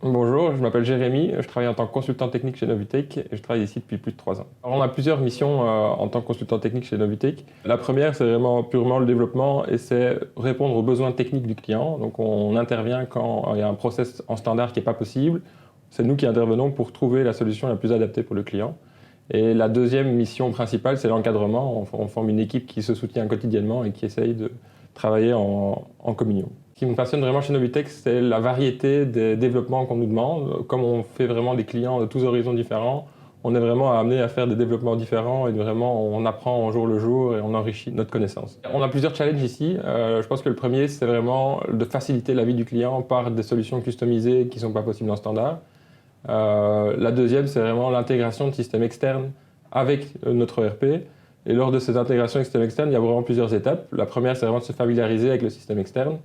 Bonjour, je m'appelle Jérémy, je travaille en tant que consultant technique chez Novitech et je travaille ici depuis plus de 3 ans. Alors, on a plusieurs missions en tant que consultant technique chez Novitech. La première, c'est vraiment purement le développement et c'est répondre aux besoins techniques du client. Donc on intervient quand il y a un process en standard qui n'est pas possible. C'est nous qui intervenons pour trouver la solution la plus adaptée pour le client. Et la deuxième mission principale, c'est l'encadrement. On forme une équipe qui se soutient quotidiennement et qui essaye de travailler en communion. Ce qui me passionne vraiment chez Novitech, c'est la variété des développements qu'on nous demande. Comme on fait vraiment des clients de tous horizons différents, on est vraiment amené à faire des développement différents et vraiment on apprend au jour le jour et on enrichit notre connaissance. On a plusieurs challenges ici. Je pense que le premier, c'est vraiment de faciliter la vie du client par des solutions customisées qui ne sont pas possibles en standard. La deuxième, c'est vraiment l'intégration de systèmes externes avec notre ERP. Et lors de ces intégrations système externe, il y a vraiment plusieurs étapes. La première, c'est vraiment de se familiariser avec le système externe.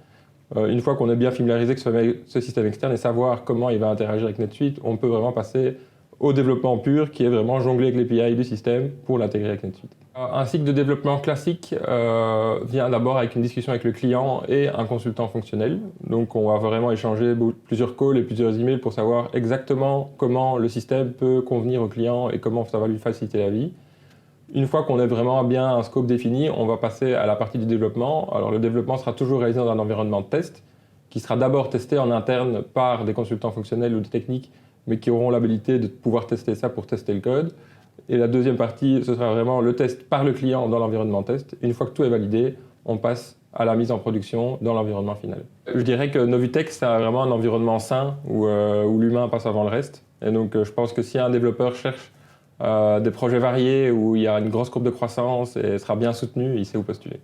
Une fois qu'on est bien familiarisé avec ce système externe et savoir comment il va interagir avec NetSuite, on peut vraiment passer au développement pur qui est vraiment jongler avec l'API du système pour l'intégrer avec NetSuite. Un cycle de développement classique vient d'abord avec une discussion avec le client et un consultant fonctionnel. Donc on va vraiment échanger plusieurs calls et plusieurs emails pour savoir exactement comment le système peut convenir au client et comment ça va lui faciliter la vie. Une fois qu'on a vraiment bien un scope défini, on va passer à la partie du développement. Alors le développement sera toujours réalisé dans un environnement de test, qui sera d'abord testé en interne par des consultants fonctionnels ou des techniques, mais qui auront l'habilité de pouvoir tester ça pour tester le code. Et la deuxième partie, ce sera vraiment le test par le client dans l'environnement test. Une fois que tout est validé, on passe à la mise en production dans l'environnement final. Je dirais que Novitech, c'est vraiment un environnement sain où l'humain passe avant le reste. Et donc je pense que si un développeur cherche des projets variés où il y a une grosse courbe de croissance et sera bien soutenu, il sait où postuler.